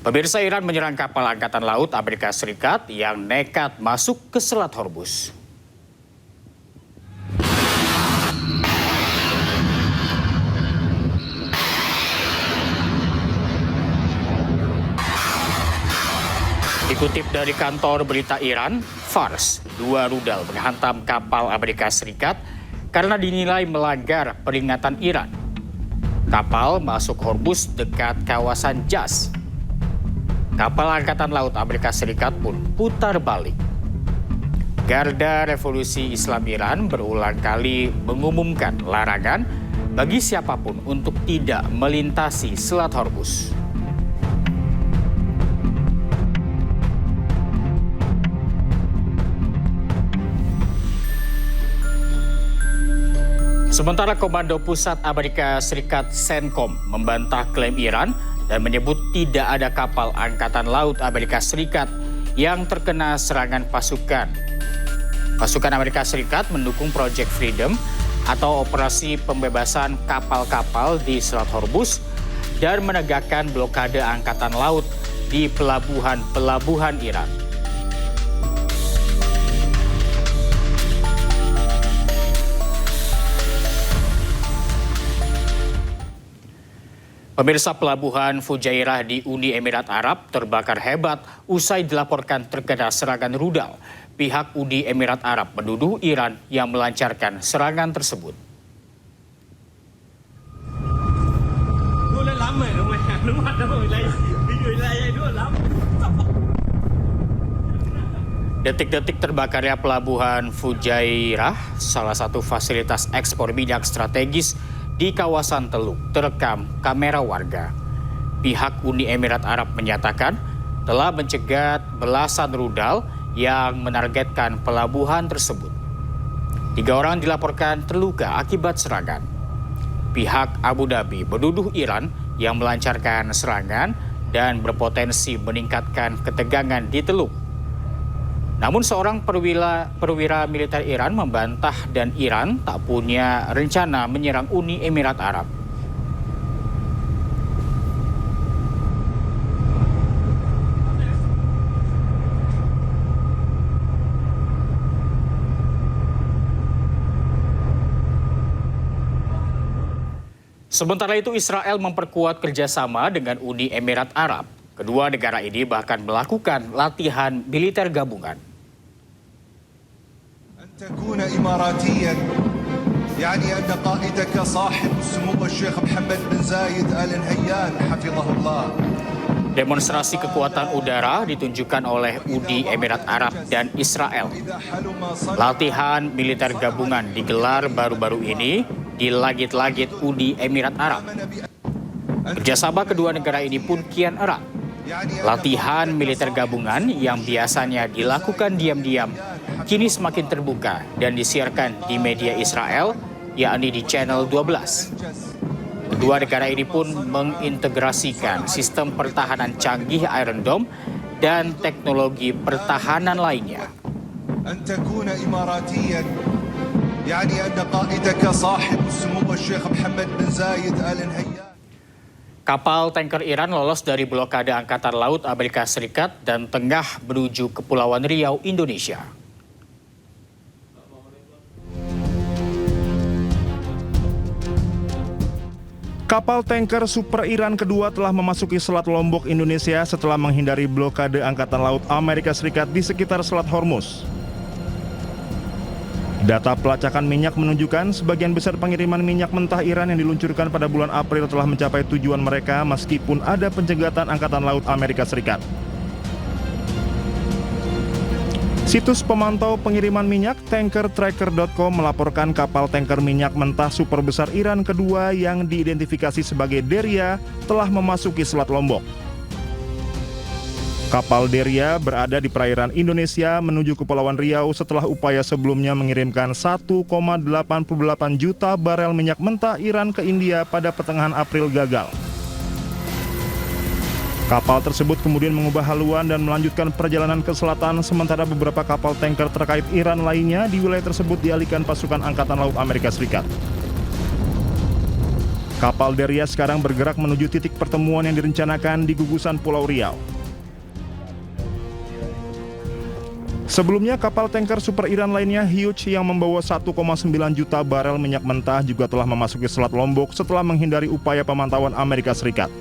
Pemirsa, Iran menyerang kapal Angkatan Laut Amerika Serikat yang nekat masuk ke Selat Hormuz. Dikutip dari kantor berita Iran, Fars, 2 rudal menghantam kapal Amerika Serikat karena dinilai melanggar peringatan Iran. Kapal masuk Hormuz dekat kawasan Jas. Kapal Angkatan Laut Amerika Serikat pun putar balik. Garda Revolusi Islam Iran berulang kali mengumumkan larangan bagi siapapun untuk tidak melintasi Selat Hormuz. Sementara Komando Pusat Amerika Serikat CENTCOM membantah klaim Iran dan menyebut tidak ada kapal Angkatan Laut Amerika Serikat yang terkena serangan pasukan. Pasukan Amerika Serikat mendukung Project Freedom atau operasi pembebasan kapal-kapal di Selat Hormuz dan menegakkan blokade Angkatan Laut di pelabuhan-pelabuhan Iran. Pemirsa, pelabuhan Fujairah di Uni Emirat Arab terbakar hebat usai dilaporkan terkena serangan rudal. Pihak Uni Emirat Arab menuduh Iran yang melancarkan serangan tersebut. Detik-detik terbakarnya pelabuhan Fujairah, salah satu fasilitas ekspor minyak strategis di kawasan Teluk, terekam kamera warga. Pihak Uni Emirat Arab menyatakan telah mencegat belasan rudal yang menargetkan pelabuhan tersebut. 3 orang dilaporkan terluka akibat serangan. Pihak Abu Dhabi menuduh Iran yang melancarkan serangan dan berpotensi meningkatkan ketegangan di Teluk. Namun seorang perwira militer Iran membantah dan Iran tak punya rencana menyerang Uni Emirat Arab. Sementara itu, Israel memperkuat kerjasama dengan Uni Emirat Arab. Kedua negara ini bahkan melakukan latihan militer gabungan. تكون إماراتيا يعني أن قائدك صاحب السمو الشيخ محمد بن زايد آل نهيان حفظه الله. Demonstrasi kekuatan udara ditunjukkan oleh Uni Emirat Arab dan Israel. Latihan militer gabungan digelar baru-baru ini di langit-langit Uni Emirat Arab. Kerjasama kedua negara ini pun kian erat. Latihan militer gabungan yang biasanya dilakukan diam-diam kini semakin terbuka dan disiarkan di media Israel, yakni di Channel 12. Kedua negara ini pun mengintegrasikan sistem pertahanan canggih Iron Dome dan teknologi pertahanan lainnya. Kapal tanker Iran lolos dari blokade Angkatan Laut Amerika Serikat dan tengah menuju Kepulauan Riau, Indonesia. Kapal tanker Super Iran kedua telah memasuki Selat Lombok, Indonesia setelah menghindari blokade Angkatan Laut Amerika Serikat di sekitar Selat Hormuz. Data pelacakan minyak menunjukkan sebagian besar pengiriman minyak mentah Iran yang diluncurkan pada bulan April telah mencapai tujuan mereka meskipun ada penjegatan Angkatan Laut Amerika Serikat. Situs pemantau pengiriman minyak tankertracker.com melaporkan kapal tanker minyak mentah super besar Iran kedua yang diidentifikasi sebagai Derya telah memasuki Selat Lombok. Kapal Derya berada di perairan Indonesia menuju Kepulauan Riau setelah upaya sebelumnya mengirimkan 1,88 juta barel minyak mentah Iran ke India pada pertengahan April gagal. Kapal tersebut kemudian mengubah haluan dan melanjutkan perjalanan ke selatan, sementara beberapa kapal tanker terkait Iran lainnya di wilayah tersebut dialihkan pasukan Angkatan Laut Amerika Serikat. Kapal Deria sekarang bergerak menuju titik pertemuan yang direncanakan di gugusan Pulau Riau. Sebelumnya, kapal tanker Super Iran lainnya Huge yang membawa 1,9 juta barel minyak mentah juga telah memasuki Selat Lombok setelah menghindari upaya pemantauan Amerika Serikat.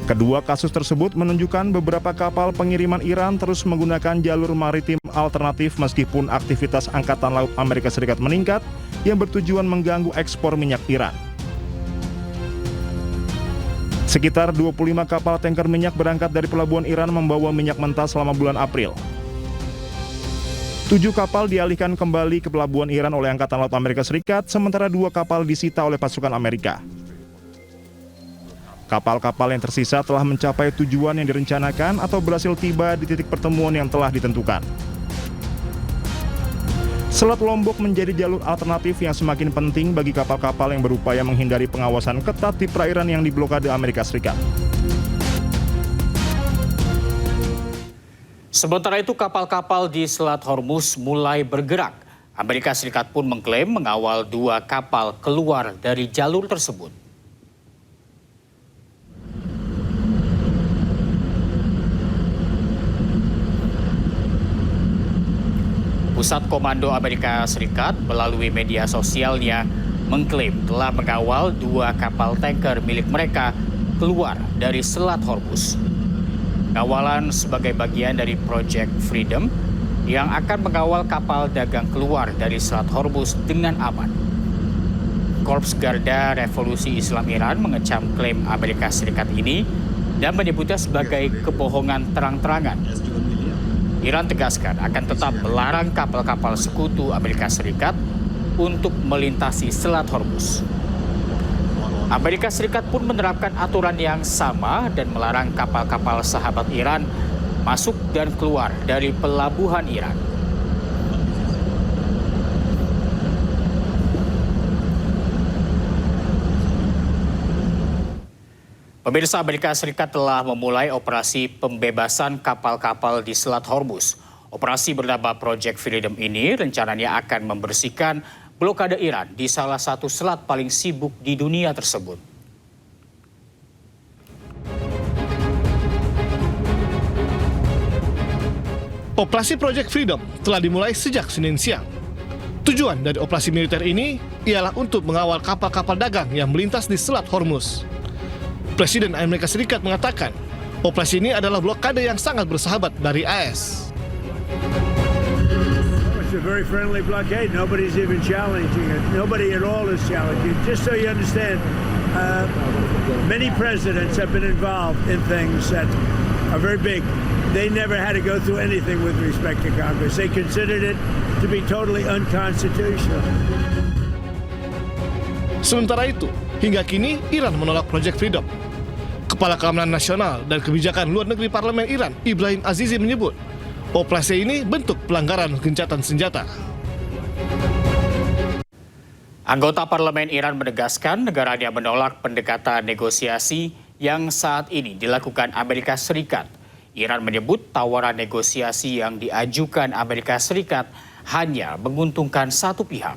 Kedua kasus tersebut menunjukkan beberapa kapal pengiriman Iran terus menggunakan jalur maritim alternatif meskipun aktivitas Angkatan Laut Amerika Serikat meningkat yang bertujuan mengganggu ekspor minyak Iran. Sekitar 25 kapal tanker minyak berangkat dari pelabuhan Iran membawa minyak mentah selama bulan April. 7 kapal dialihkan kembali ke pelabuhan Iran oleh Angkatan Laut Amerika Serikat, sementara 2 kapal disita oleh pasukan Amerika. Kapal-kapal yang tersisa telah mencapai tujuan yang direncanakan atau berhasil tiba di titik pertemuan yang telah ditentukan. Selat Lombok menjadi jalur alternatif yang semakin penting bagi kapal-kapal yang berupaya menghindari pengawasan ketat di perairan yang diblokade Amerika Serikat. Sementara itu, kapal-kapal di Selat Hormuz mulai bergerak. Amerika Serikat pun mengklaim mengawal 2 kapal keluar dari jalur tersebut. Pusat Komando Amerika Serikat melalui media sosialnya mengklaim telah mengawal 2 kapal tanker milik mereka keluar dari Selat Hormuz. Kawalan sebagai bagian dari Project Freedom yang akan mengawal kapal dagang keluar dari Selat Hormuz dengan aman. Korps Garda Revolusi Islam Iran mengecam klaim Amerika Serikat ini dan menyebutnya sebagai kebohongan terang-terangan. Iran tegaskan akan tetap melarang kapal-kapal sekutu Amerika Serikat untuk melintasi Selat Hormuz. Amerika Serikat pun menerapkan aturan yang sama dan melarang kapal-kapal sahabat Iran masuk dan keluar dari pelabuhan Iran. Pemirsa, Amerika Serikat telah memulai operasi pembebasan kapal-kapal di Selat Hormuz. Operasi bernama Project Freedom ini rencananya akan membersihkan blokade Iran di salah satu selat paling sibuk di dunia tersebut. Operasi Project Freedom telah dimulai sejak Senin siang. Tujuan dari operasi militer ini ialah untuk mengawal kapal-kapal dagang yang melintas di Selat Hormuz. Presiden Amerika Serikat mengatakan, operasi ini adalah blokade yang sangat bersahabat dari AS. It's a very friendly blockade. Nobody's even challenging it. Nobody at all is challenging it. Just so you understand, many presidents have been involved in things that are very big. They never had to go through anything with respect to Congress. They considered it to be totally unconstitutional. Sementara itu, hingga kini Iran menolak Project Freedom. Kepala Keamanan Nasional dan Kebijakan Luar Negeri Parlemen Iran, Ibrahim Azizi menyebut, operasi ini bentuk pelanggaran gencatan senjata. Anggota Parlemen Iran menegaskan negaranya menolak pendekatan negosiasi yang saat ini dilakukan Amerika Serikat. Iran menyebut tawaran negosiasi yang diajukan Amerika Serikat hanya menguntungkan satu pihak.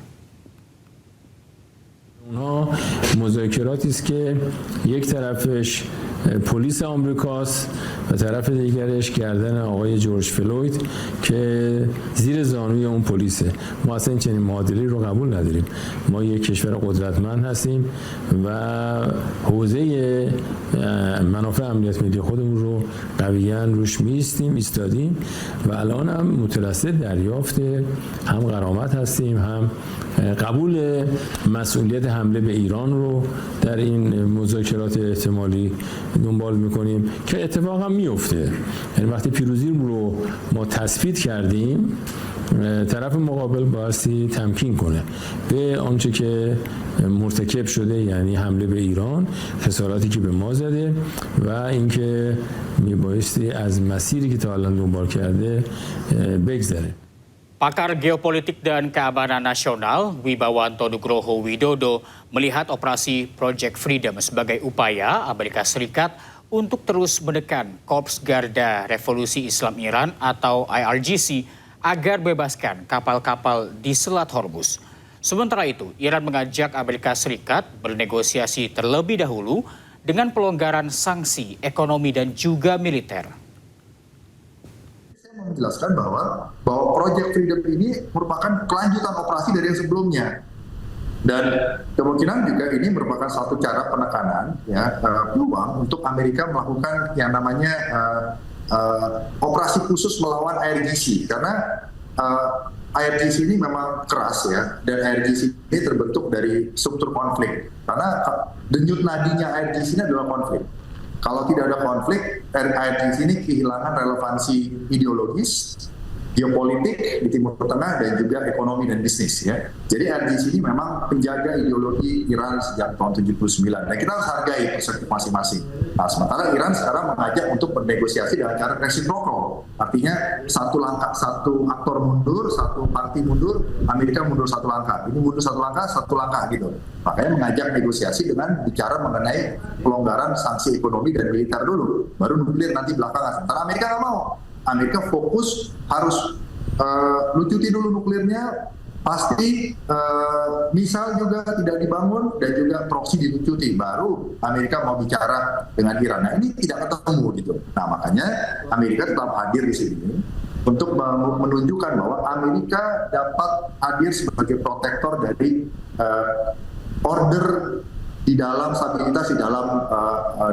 اونها مذاکراتی است که یک طرفش پلیس آمریکاست و طرف دیگرش گردن آقای جورج فلوید که زیر زانوی اون پلیسه. ما اصلا چنین معادلی رو قبول نداریم. ما یک کشور قدرتمند هستیم و حوزه منافع امنیت ملی خودمون رو قویاً روش ایستادیم و الان هم مترصد دریافت هم غرامت هستیم هم قبول مسئولیت حمله به ایران رو در این مذاکرات احتمالی دنبال میکنیم که اتفاقا میفته. یعنی وقتی پیروزی رو ما تثبیت کردیم طرف مقابل بایستی تمکین کنه به آنچه که مرتکب شده، یعنی حمله به ایران، خساراتی که به ما زده و اینکه میبایستی از مسیری که تا الان دنبال کرده بگذره. Pakar Geopolitik dan Keamanan Nasional Wibawanto Nugroho Widodo melihat operasi Project Freedom sebagai upaya Amerika Serikat untuk terus menekan Korps Garda Revolusi Islam Iran atau IRGC agar bebaskan kapal-kapal di Selat Hormuz. Sementara itu, Iran mengajak Amerika Serikat bernegosiasi terlebih dahulu dengan pelonggaran sanksi ekonomi dan juga militer. Saya mau menjelaskan bahwa Project Freedom ini merupakan kelanjutan operasi dari yang sebelumnya. Dan kemungkinan juga ini merupakan satu cara penekanan, peluang untuk Amerika melakukan yang namanya operasi khusus melawan IRGC, karena IRGC ini memang keras ya, dan IRGC ini terbentuk dari struktur konflik. Karena denyut nadinya IRGC ini adalah konflik. Kalau tidak ada konflik, IRGC ini kehilangan relevansi ideologis, geopolitik di Timur Tengah dan juga ekonomi dan bisnis ya. Jadi IRGC ini memang penjaga ideologi Iran sejak tahun 79. Dan kita harus hargai perspektif masing-masing. Nah, sementara Iran sekarang mengajak untuk bernegosiasi dengan cara reciprocal. Artinya satu aktor mundur, satu parti mundur, Amerika mundur satu langkah. Ini mundur satu langkah gitu. Makanya mengajak negosiasi dengan bicara mengenai pelonggaran sanksi ekonomi dan militer dulu. Baru nuklir nanti belakangan. Sementara Amerika nggak mau. Amerika fokus harus lucuti dulu nuklirnya, pasti misal juga tidak dibangun dan juga proksi dilucuti, baru Amerika mau bicara dengan Iran. Nah ini tidak ketemu gitu. Nah makanya Amerika tetap hadir di sini untuk menunjukkan bahwa Amerika dapat hadir sebagai protektor dari order di dalam stabilitas di dalam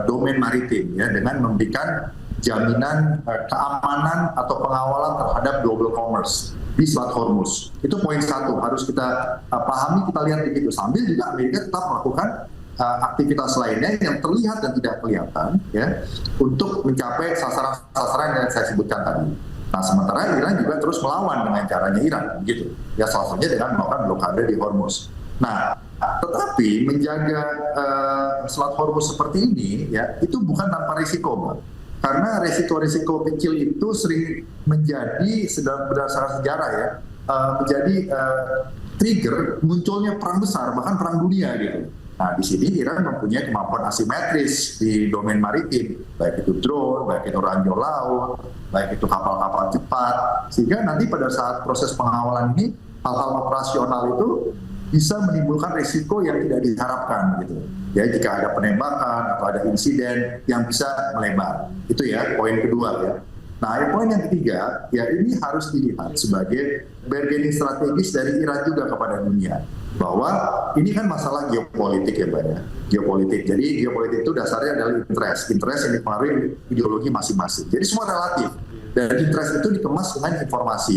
domain maritim ya, dengan memberikan jaminan keamanan atau pengawalan terhadap global commerce di Selat Hormuz. Itu poin satu, harus kita pahami, kita lihat begitu. Sambil juga Amerika tetap melakukan aktivitas lainnya yang terlihat dan tidak kelihatan ya, untuk mencapai sasaran-sasaran yang saya sebutkan tadi. Nah sementara Iran juga terus melawan dengan caranya Iran gitu ya, salah satunya dengan melakukan blokade di Hormuz. Nah tetapi menjaga Selat Hormuz seperti ini ya, itu bukan tanpa risiko, Mbak. Karena resiko-resiko kecil itu sering menjadi, berdasarkan sejarah ya, menjadi trigger munculnya perang besar, bahkan perang dunia gitu. Nah di sini Iran mempunyai kemampuan asimetris di domain maritim, baik itu drone, baik itu ranjau laut, baik itu kapal-kapal cepat, sehingga nanti pada saat proses pengawalan ini hal-hal operasional itu bisa menimbulkan risiko yang tidak diharapkan gitu. Ya jika ada penembakan atau ada insiden yang bisa melebar. Itu ya poin kedua ya. Nah poin yang ketiga ya, ini harus dilihat sebagai bargaining strategis dari Iran juga kepada dunia, bahwa ini kan masalah geopolitik ya Mbak ya. Geopolitik. Jadi geopolitik itu dasarnya adalah interest yang dipengaruhi ideologi masing-masing. Jadi semua relatif. Dan interest itu dikemas dengan informasi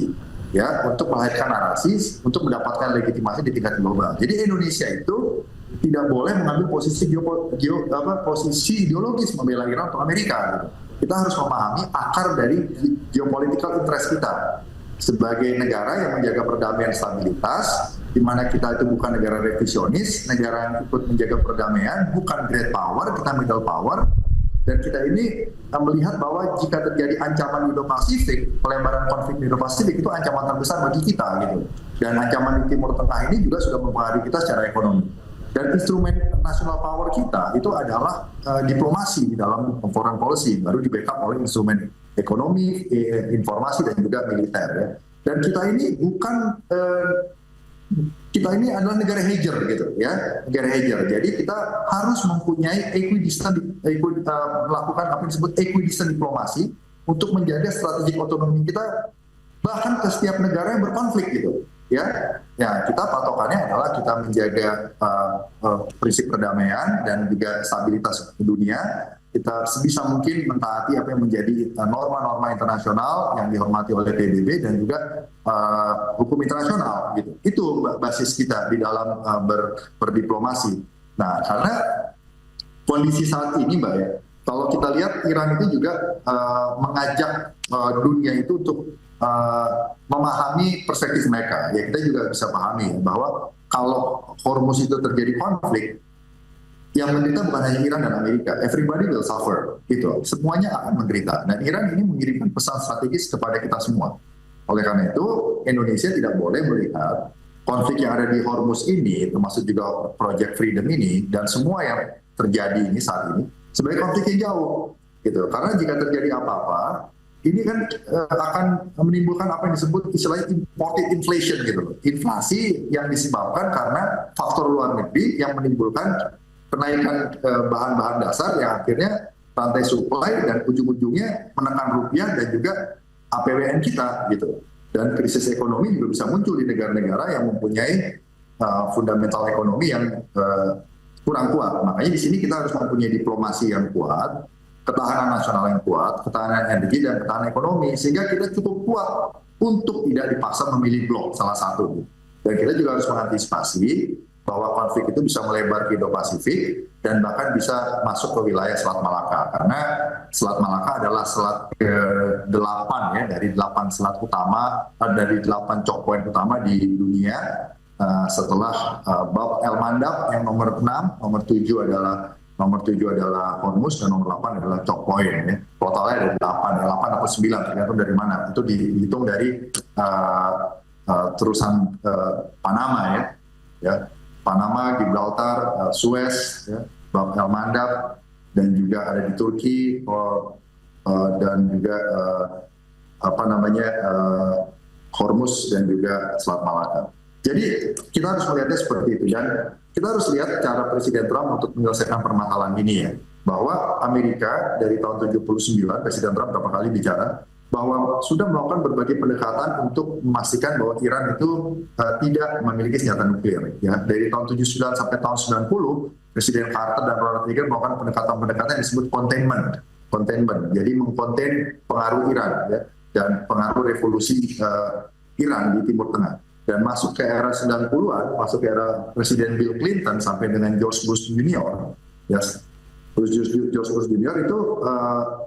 ya, untuk melahirkan narasi, untuk mendapatkan legitimasi di tingkat global. Jadi Indonesia itu tidak boleh mengambil posisi posisi ideologis membela Iran atau Amerika gitu. Kita harus memahami akar dari geopolitical interest kita sebagai negara yang menjaga perdamaian stabilitas, di mana kita itu bukan negara revisionis, negara yang ikut menjaga perdamaian, bukan great power, kita middle power. Dan kita ini melihat bahwa jika terjadi ancaman Indo-Pasifik, pelebaran konflik di Indo-Pasifik itu ancaman terbesar bagi kita gitu. Dan ancaman di Timur Tengah ini juga sudah mempengaruhi kita secara ekonomi. Dan instrumen national power kita itu adalah diplomasi di dalam foreign policy, baru di backup oleh instrumen ekonomi, informasi dan juga militer ya. Dan kita ini kita ini adalah negara hedger gitu ya, negara hedger. Jadi kita harus mempunyai melakukan apa yang disebut equidistant diplomasi untuk menjaga strategi otonomi kita bahkan ke setiap negara yang berkonflik gitu ya. Ya kita patokannya adalah kita menjaga prinsip perdamaian dan juga stabilitas dunia. Kita sebisa mungkin mentaati apa yang menjadi norma-norma internasional yang dihormati oleh PBB dan juga hukum internasional gitu. Itu basis kita di dalam berdiplomasi. Nah, karena kondisi saat ini Mbak ya, kalau kita lihat Iran itu juga mengajak dunia itu untuk memahami perspektif mereka. Ya kita juga bisa pahami bahwa kalau Hormuz itu terjadi konflik, yang menderita bukan hanya Iran dan Amerika, everybody will suffer, gitu. Semuanya akan menderita. Dan Iran ini mengirimkan pesan strategis kepada kita semua. Oleh karena itu, Indonesia tidak boleh melihat konflik yang ada di Hormuz ini, termasuk juga Project Freedom ini, dan semua yang terjadi ini saat ini, sebagai konflik yang jauh, gitu. Karena jika terjadi apa-apa, ini kan akan menimbulkan apa yang disebut istilahnya imported inflation gitu loh. Inflasi yang disebabkan karena faktor luar negeri yang menimbulkan kenaikan bahan-bahan dasar yang akhirnya rantai supply dan ujung-ujungnya menekan rupiah dan juga APBN kita gitu. Dan krisis ekonomi juga bisa muncul di negara-negara yang mempunyai fundamental ekonomi yang kurang kuat. Makanya di sini kita harus mempunyai diplomasi yang kuat, ketahanan nasional yang kuat, ketahanan energi dan ketahanan ekonomi, sehingga kita cukup kuat untuk tidak dipaksa memilih blok salah satu. Dan kita juga harus mengantisipasi bahwa konflik itu bisa melebar ke Indo-Pasifik dan bahkan bisa masuk ke wilayah Selat Malaka. Karena Selat Malaka adalah selat ke-8 ya, dari 8 selat utama, dari 8 choke point utama di dunia. Setelah Bab El Mandab yang nomor 6, nomor 7 adalah Hormuz dan nomor 8 adalah choke point ya. Totalnya ada 8 atau 9 tergantung dari mana. Itu dihitung dari terusan Panama ya. Panama, Gibraltar, Suez, ya, Bab El Mandab, dan juga ada di Turki dan juga Hormuz dan juga Selat Malaka. Jadi kita harus melihatnya seperti itu, dan kita harus lihat cara Presiden Trump untuk menyelesaikan permasalahan ini ya. Bahwa Amerika dari tahun 79, Presiden Trump berapa kali bicara bahwa sudah melakukan berbagai pendekatan untuk memastikan bahwa Iran itu tidak memiliki senjata nuklir. Ya. Dari tahun 79 sampai tahun 90, Presiden Carter dan Ronald Reagan melakukan pendekatan-pendekatan yang disebut containment. Jadi mengkonten pengaruh Iran ya, dan pengaruh revolusi Iran di Timur Tengah. Dan masuk ke era 90-an, masuk ke era Presiden Bill Clinton sampai dengan George Bush Junior, ya. George Bush Junior itu,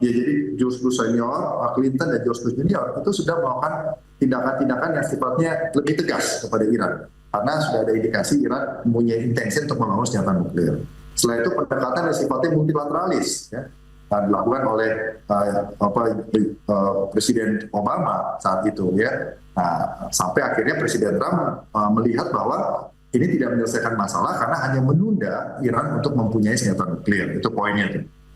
jadi George Bush Senior, Clinton dan George Bush Junior itu sudah melakukan tindakan-tindakan yang sifatnya lebih tegas kepada Iran. Karena sudah ada indikasi Iran mempunyai intensi untuk membangun senjata nuklir. Setelah itu pendekatan yang sifatnya multilateralis, ya, dilakukan oleh Presiden Obama saat itu, ya. Nah, sampai akhirnya Presiden Trump melihat bahwa ini tidak menyelesaikan masalah karena hanya menunda Iran untuk mempunyai senjata nuklir. Itu poinnya tuh.